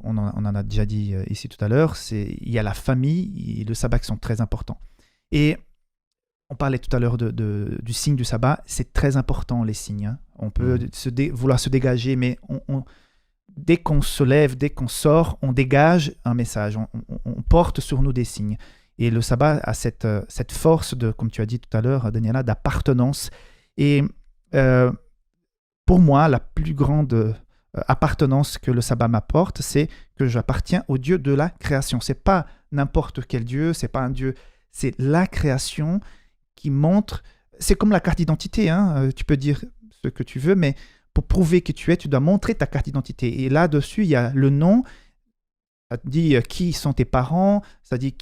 on en a déjà dit ici tout à l'heure, il y a la famille et le sabbat qui sont très importants. Et on parlait tout à l'heure du signe du sabbat, c'est très important les signes. Hein. On peut vouloir se dégager, mais dès qu'on se lève, dès qu'on sort, on dégage un message, on porte sur nous des signes. Et le sabbat a cette force, comme tu as dit tout à l'heure, Daniela, d'appartenance. Et pour moi, la plus grande appartenance que le sabbat m'apporte, c'est que j'appartiens au Dieu de la création. Ce n'est pas n'importe quel Dieu, ce n'est pas un Dieu, c'est la création qui montre... C'est comme la carte d'identité, hein. Tu peux dire ce que tu veux, mais pour prouver qui tu es, tu dois montrer ta carte d'identité. Et là-dessus, il y a le nom, ça te dit qui sont tes parents, ça dit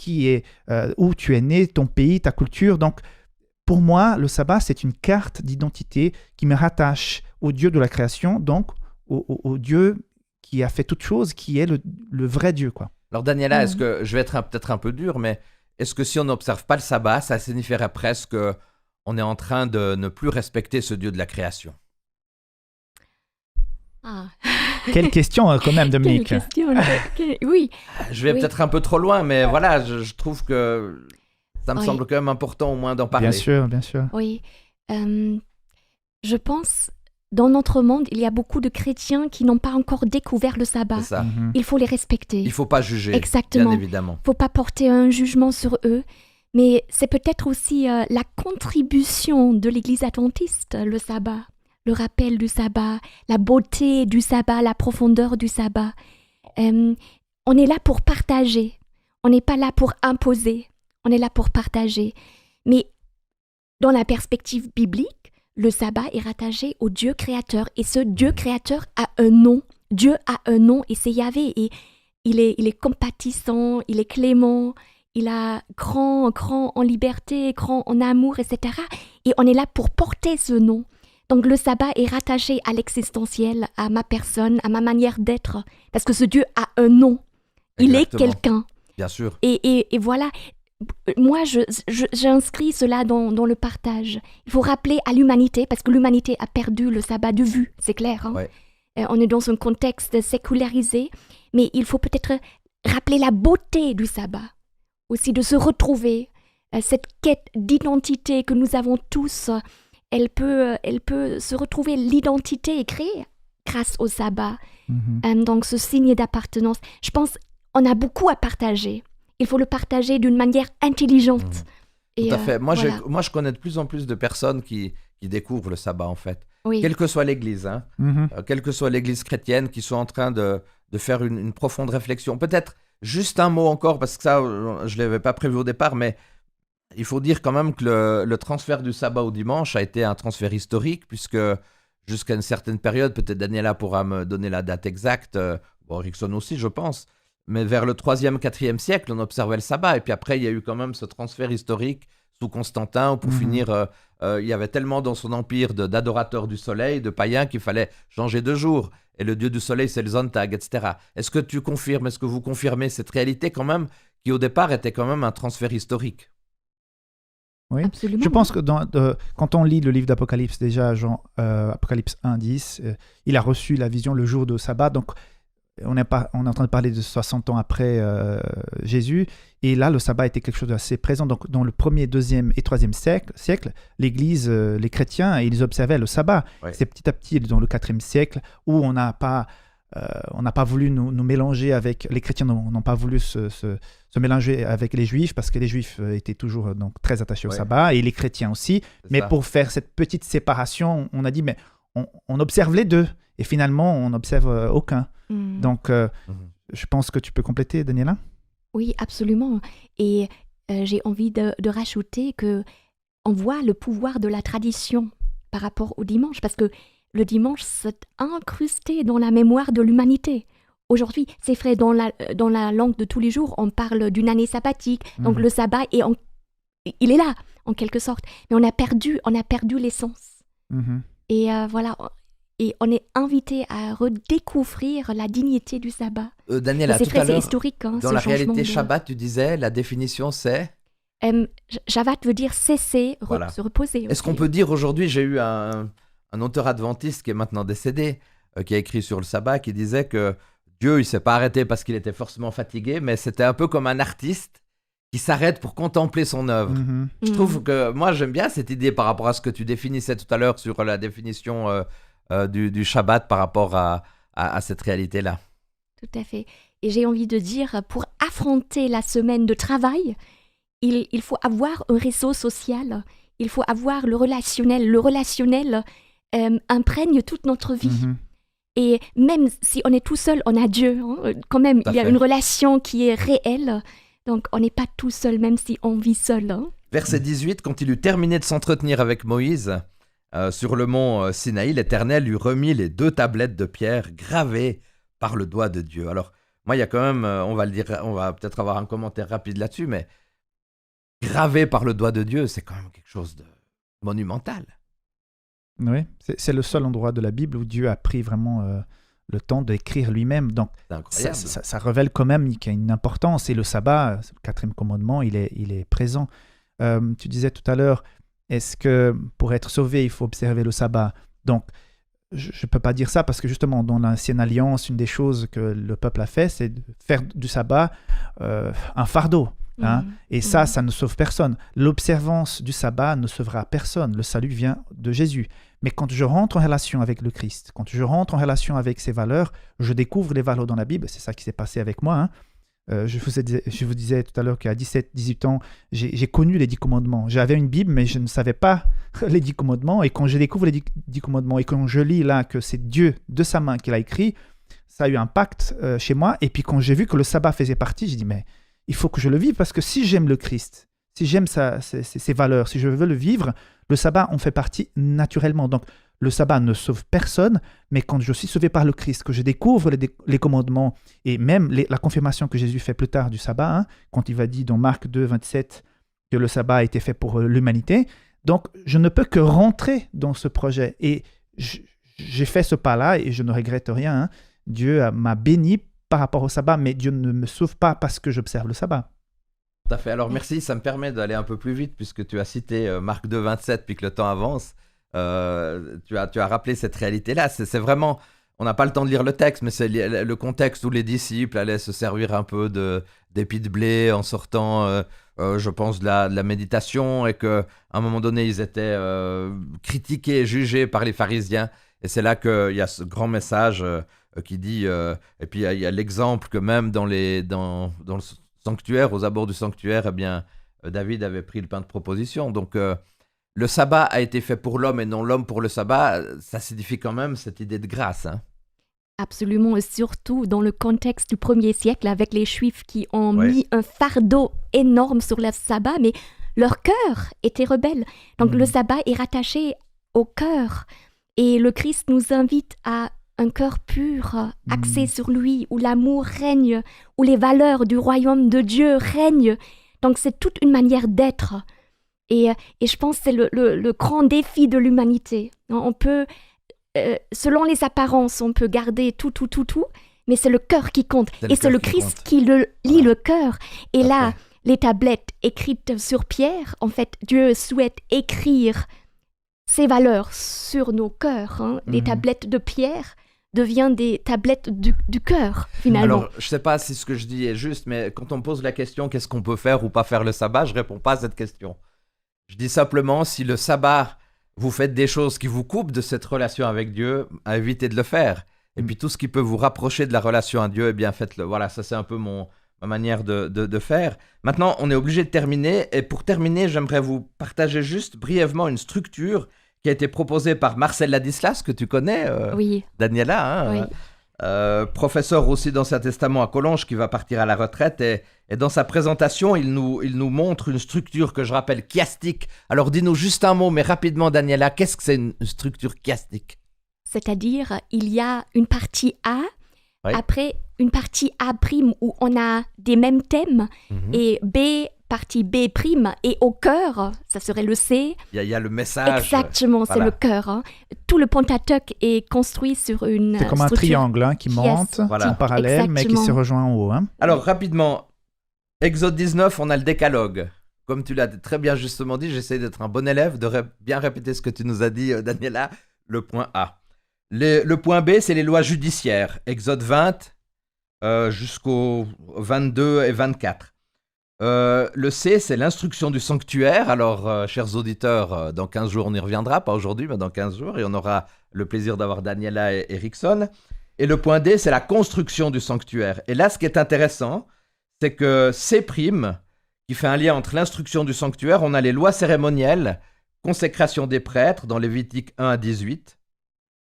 où tu es né, ton pays, ta culture. Donc, pour moi, le sabbat, c'est une carte d'identité qui me rattache au Dieu de la création, donc au Dieu qui a fait toute chose, qui est le vrai Dieu, quoi. Alors Daniela, est-ce que, je vais être peut-être un peu dur, mais est-ce que si on n'observe pas le sabbat, ça signifierait presque qu'on est en train de ne plus respecter ce Dieu de la création? Quelle question quand même, Dominique. Quelle question, oui. Je vais peut-être un peu trop loin, mais voilà, je trouve que ça me semble quand même important au moins d'en parler. Bien sûr, bien sûr. Oui. Je pense, dans notre monde, il y a beaucoup de chrétiens qui n'ont pas encore découvert le sabbat. C'est ça. Il faut les respecter. Il ne faut pas juger, exactement. Bien évidemment. Il ne faut pas porter un jugement sur eux. Mais c'est peut-être aussi la contribution de l'Église adventiste, le sabbat. Le rappel du sabbat, la beauté du sabbat, la profondeur du sabbat. On est là pour partager. On n'est pas là pour imposer. On est là pour partager. Mais dans la perspective biblique, le sabbat est rattaché au Dieu créateur. Et ce Dieu créateur a un nom. Dieu a un nom et c'est Yahvé. Et il est compatissant, il est clément, il a grand en liberté, grand en amour, etc. Et on est là pour porter ce nom. Donc le sabbat est rattaché à l'existentiel, à ma personne, à ma manière d'être. Parce que ce Dieu a un nom. Il est quelqu'un. Bien sûr. Et voilà. Moi, j'inscris cela dans le partage. Il faut rappeler à l'humanité, parce que l'humanité a perdu le sabbat de vue, c'est clair. Hein? Ouais. On est dans un contexte sécularisé, mais il faut peut-être rappeler la beauté du sabbat, aussi de se retrouver. Cette quête d'identité que nous avons tous, elle peut se retrouver, l'identité est créée grâce au sabbat. Donc ce signe d'appartenance, je pense on a beaucoup à partager. il faut le partager d'une manière intelligente. Et, Tout à fait. Moi, voilà. je connais de plus en plus de personnes qui découvrent le sabbat, en fait. Oui. Quelle que soit l'église, hein. Mhm. Quelle que soit l'église chrétienne, qui sont en train de faire une profonde réflexion. Peut-être juste un mot encore, parce que ça, je ne l'avais pas prévu au départ, mais il faut dire quand même que le transfert du sabbat au dimanche a été un transfert historique, puisque jusqu'à une certaine période, peut-être Daniela pourra me donner la date exacte, Rickson aussi, je pense, mais vers le 3e, 4e siècle, on observait le sabbat, et puis après, il y a eu quand même ce transfert historique sous Constantin, où pour finir, il y avait tellement dans son empire d'adorateurs du soleil, de païens, qu'il fallait changer de jour. Et le dieu du soleil, c'est le Sonntag, etc. Est-ce que tu confirmes, est-ce que vous confirmez cette réalité quand même, qui au départ était quand même un transfert historique? Oui. Absolument. Je pense que quand on lit le livre d'Apocalypse, déjà, Apocalypse 1, 10, il a reçu la vision le jour de sabbat. Donc, on est en train de parler de 60 ans après Jésus. Et là, le sabbat était quelque chose d'assez présent. Donc, dans le 1er, 2e et 3e siècle, l'Église, les chrétiens, ils observaient le sabbat. Ouais. C'est petit à petit, dans le 4e siècle, où on n'a pas voulu nous mélanger avec... Les chrétiens n'ont pas voulu se mélanger avec les Juifs, parce que les Juifs étaient toujours donc, très attachés au sabbat, et les chrétiens aussi. C'est Mais ça. pour faire cette petite séparation, on a dit, mais on observe les deux. Et finalement, on n'observe aucun. Donc, je pense que tu peux compléter, Daniela. Oui, absolument. Et j'ai envie de rajouter que on voit le pouvoir de la tradition par rapport au dimanche, parce que le dimanche s'est incrusté dans la mémoire de l'humanité. Aujourd'hui, c'est vrai, dans la langue de tous les jours, on parle d'une année sabbatique, donc le sabbat, il est là, en quelque sorte. Mais on a perdu l'essence. Et voilà, et on est invité à redécouvrir la dignité du sabbat. Daniela, C'est tout vrai, à c'est l'heure, historique. Hein, dans ce la changement réalité de- Shabbat, tu disais, la définition c'est... Shabbat veut dire cesser, Voilà. se reposer. Est-ce qu'on aussi. peut dire aujourd'hui, j'ai eu un auteur adventiste qui est maintenant décédé, qui a écrit sur le sabbat, qui disait que Dieu, il s'est pas arrêté parce qu'il était forcément fatigué, mais c'était un peu comme un artiste qui s'arrête pour contempler son œuvre. Je trouve que, moi, j'aime bien cette idée par rapport à ce que tu définissais tout à l'heure sur la définition du Shabbat par rapport à cette réalité-là. Tout à fait. Et j'ai envie de dire, pour affronter la semaine de travail, il faut avoir un réseau social, il faut avoir le relationnel. Le relationnel imprègne toute notre vie. Et même si on est tout seul, on a Dieu. Hein. Quand même, Tout à il y a fait. une relation qui est réelle. Donc, on n'est pas tout seul, même si on vit seul. Hein. Verset 18, quand il eut terminé de s'entretenir avec Moïse, sur le mont Sinaï, l'Éternel lui remit les 2 tablettes de pierre gravées par le doigt de Dieu. Alors, moi, il y a quand même, on va le dire, on va peut-être avoir un commentaire rapide là-dessus, mais gravé par le doigt de Dieu, c'est quand même quelque chose de monumental. Oui, c'est le seul endroit de la Bible où Dieu a pris vraiment le temps d'écrire lui-même. Donc, C'est incroyable. ça révèle quand même qu'il y a une importance. Et le sabbat, le 4e commandement, il est présent. Tu disais tout à l'heure, est-ce que pour être sauvé, il faut observer le sabbat? Donc, je ne peux pas dire ça parce que justement, dans l'Ancienne Alliance, une des choses que le peuple a fait, c'est de faire du sabbat un fardeau. Hein? Et ça ne sauve personne. L'observance du sabbat ne sauvera personne. Le salut vient de Jésus. Mais quand je rentre en relation avec le Christ, quand je rentre en relation avec ses valeurs, je découvre les valeurs dans la Bible. C'est ça qui s'est passé avec moi. Hein? Je vous disais tout à l'heure qu'à 17-18 ans, j'ai connu les 10 commandements. J'avais une Bible, mais je ne savais pas les 10 commandements. Et quand je découvre les 10 commandements et quand je lis là que c'est Dieu de sa main qui l'a écrit, ça a eu un impact chez moi. Et puis quand j'ai vu que le sabbat faisait partie, j'ai dit, mais il faut que je le vive parce que si j'aime le Christ, si j'aime ses valeurs, si je veux le vivre, le sabbat en fait partie naturellement. Donc, le sabbat ne sauve personne, mais quand je suis sauvé par le Christ, que je découvre les commandements et même la confirmation que Jésus fait plus tard du sabbat, hein, quand il va dire dans Marc 2, 27 que le sabbat a été fait pour l'humanité, donc je ne peux que rentrer dans ce projet. Et j'ai fait ce pas-là et je ne regrette rien. Hein. Dieu m'a béni par rapport au sabbat, mais Dieu ne me sauve pas parce que j'observe le sabbat. Tout à fait. Alors merci, ça me permet d'aller un peu plus vite puisque tu as cité Marc 2, 27 puis que le temps avance. Tu as rappelé cette réalité-là. C'est vraiment, on n'a pas le temps de lire le texte, mais c'est le contexte où les disciples allaient se servir un peu d'épis de blé en sortant, je pense, de la méditation et qu'à un moment donné, ils étaient critiqués et jugés par les pharisiens. Et c'est là qu'il y a ce grand message qui dit, et puis il y a l'exemple que même dans sanctuaire, aux abords du sanctuaire, eh bien, David avait pris le pain de proposition. Donc, le sabbat a été fait pour l'homme et non l'homme pour le sabbat. Ça signifie quand même cette idée de grâce. Hein. Absolument, et surtout dans le contexte du 1er siècle avec les Juifs qui ont Ouais. mis un fardeau énorme sur le sabbat, mais leur cœur était rebelle. Donc le sabbat est rattaché au cœur. Et le Christ nous invite à un cœur pur, axé sur lui, où l'amour règne, où les valeurs du royaume de Dieu règnent. Donc c'est toute une manière d'être. Et je pense que c'est le grand défi de l'humanité. On peut, selon les apparences, on peut garder tout, mais c'est le cœur qui compte. C'est le Et c'est cœur le qui Christ compte. qui lit le cœur. Et là, Parfait. les tablettes écrites sur pierre, en fait, Dieu souhaite écrire ses valeurs sur nos cœurs. Hein. Les tablettes de pierre deviennent des tablettes du cœur, finalement. Alors, je ne sais pas si ce que je dis est juste, mais quand on me pose la question qu'est-ce qu'on peut faire ou pas faire le sabbat, je ne réponds pas à cette question. Je dis simplement, si le sabbat, vous faites des choses qui vous coupent de cette relation avec Dieu, évitez de le faire. Et puis tout ce qui peut vous rapprocher de la relation à Dieu, eh bien faites-le. Voilà, ça c'est un peu ma manière de faire. Maintenant, on est obligé de terminer. Et pour terminer, j'aimerais vous partager juste brièvement une structure qui a été proposée par Marcel Ladislas, que tu connais, Oui, Daniela, hein, oui. professeur aussi d'Ancien Testament à Collonges, qui va partir à la retraite. Et dans sa présentation, il nous montre une structure que je rappelle chiastique. Alors dis-nous juste un mot, mais rapidement, Daniela, qu'est-ce que c'est une structure chiastique? C'est-à-dire, il y a une partie A, Oui. après une partie A' où on a des mêmes thèmes, et B, partie B', et au cœur, ça serait le C. Il y a le message. Exactement, c'est voilà. le cœur. Hein. Tout le Pentateuque est construit sur une C'est comme un structure. triangle hein, qui monte Voilà. en parallèle, mais qui se Exactement. rejoint en haut. Hein. Alors, rapidement, Exode 19, on a le décalogue. Comme tu l'as très bien justement dit, j'essaie d'être un bon élève, de bien répéter ce que tu nous as dit, Daniela, le point A. Le point B, c'est les lois judiciaires. Exode 20 jusqu'au 22 et 24. Le C, c'est l'instruction du sanctuaire. Alors, chers auditeurs, dans 15 jours, on y reviendra, pas aujourd'hui, mais dans 15 jours, et on aura le plaisir d'avoir Daniela et Erickson. Et le point D, c'est la construction du sanctuaire. Et là, ce qui est intéressant, c'est que C', qui fait un lien entre l'instruction du sanctuaire, on a les lois cérémonielles, consécration des prêtres, dans Lévitique 1 à 18.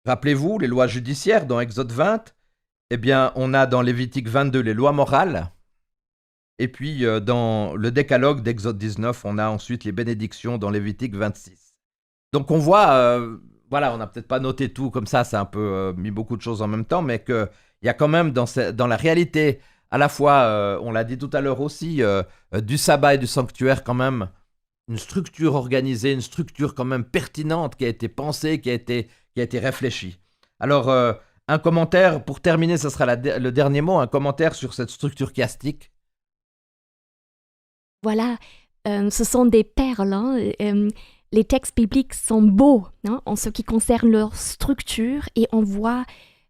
Rappelez-vous, les lois judiciaires, dans Exode 20, eh bien, on a dans Lévitique 22 les lois morales. Et puis, dans le décalogue d'Exode 19, on a ensuite les bénédictions dans Lévitique 26. Donc, on voit, voilà, on n'a peut-être pas noté tout comme ça un peu mis beaucoup de choses en même temps, mais qu'il y a quand même dans la réalité, à la fois, on l'a dit tout à l'heure aussi, du sabbat et du sanctuaire quand même, une structure organisée, une structure quand même pertinente qui a été pensée, qui a été réfléchie. Alors, un commentaire, pour terminer, ce sera le dernier mot, un commentaire sur cette structure chiastique. Voilà, ce sont des perles. Hein. Les textes bibliques sont beaux hein, en ce qui concerne leur structure et on voit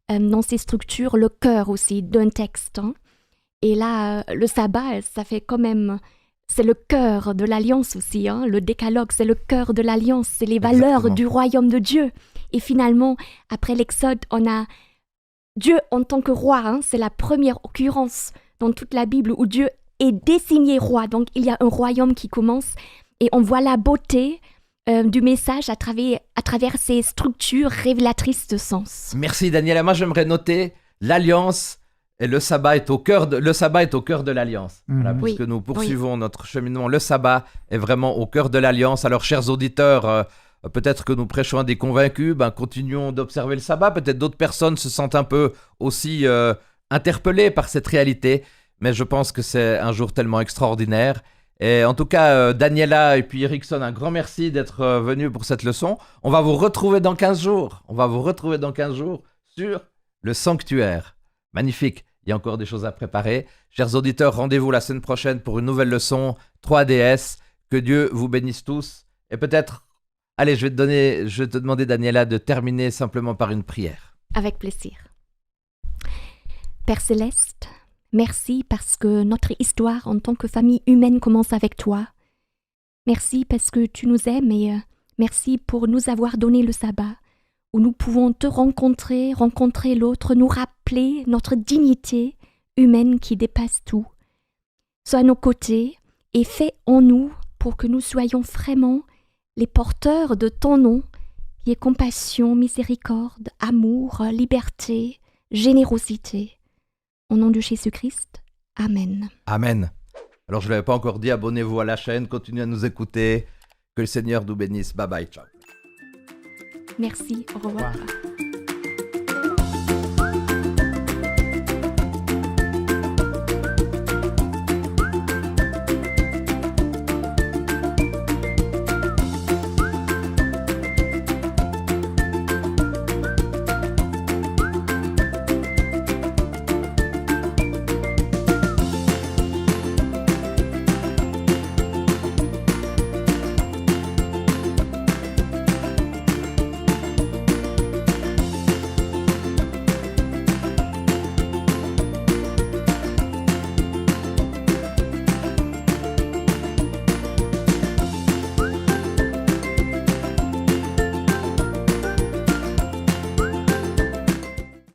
dans ces structures le cœur aussi d'un texte. Hein. Et là, le sabbat, ça fait quand même... C'est le cœur de l'alliance aussi. Hein. Le décalogue, c'est le cœur de l'alliance. C'est les valeurs Exactement. du royaume de Dieu. Et finalement, après l'Exode, on a Dieu en tant que roi. Hein. C'est la première occurrence dans toute la Bible où Dieu est désigné roi. Donc, il y a un royaume qui commence et on voit la beauté du message à travers ces structures révélatrices de sens. Merci Daniela. Moi, j'aimerais noter l'alliance et le sabbat est au cœur de l'alliance. Voilà, Mhm. puisque Oui, nous poursuivons notre cheminement. Le sabbat est vraiment au cœur de l'alliance. Alors, chers auditeurs, peut-être que nous prêchons à des convaincus, continuons d'observer le sabbat. Peut-être d'autres personnes se sentent un peu aussi interpellées par cette réalité. Mais je pense que c'est un jour tellement extraordinaire. Et en tout cas, Daniela et puis Erickson, un grand merci d'être venus pour cette leçon. On va vous retrouver dans 15 jours. Sur le sanctuaire. Magnifique. Il y a encore des choses à préparer. Chers auditeurs, rendez-vous la semaine prochaine pour une nouvelle leçon 3DS. Que Dieu vous bénisse tous. Et peut-être, allez, je vais te demander, Daniela, de terminer simplement par une prière. Avec plaisir. Père Céleste, merci parce que notre histoire en tant que famille humaine commence avec toi. Merci parce que tu nous aimes et merci pour nous avoir donné le sabbat, où nous pouvons te rencontrer l'autre, nous rappeler notre dignité humaine qui dépasse tout. sois à nos côtés et fais en nous pour que nous soyons vraiment les porteurs de ton nom, qui est compassion, miséricorde, amour, liberté, générosité. Au nom de Jésus-Christ, Amen. Amen. Alors je ne l'avais pas encore dit, abonnez-vous à la chaîne, continuez à nous écouter. Que le Seigneur nous bénisse. Bye bye, ciao. Merci, au revoir. Au revoir.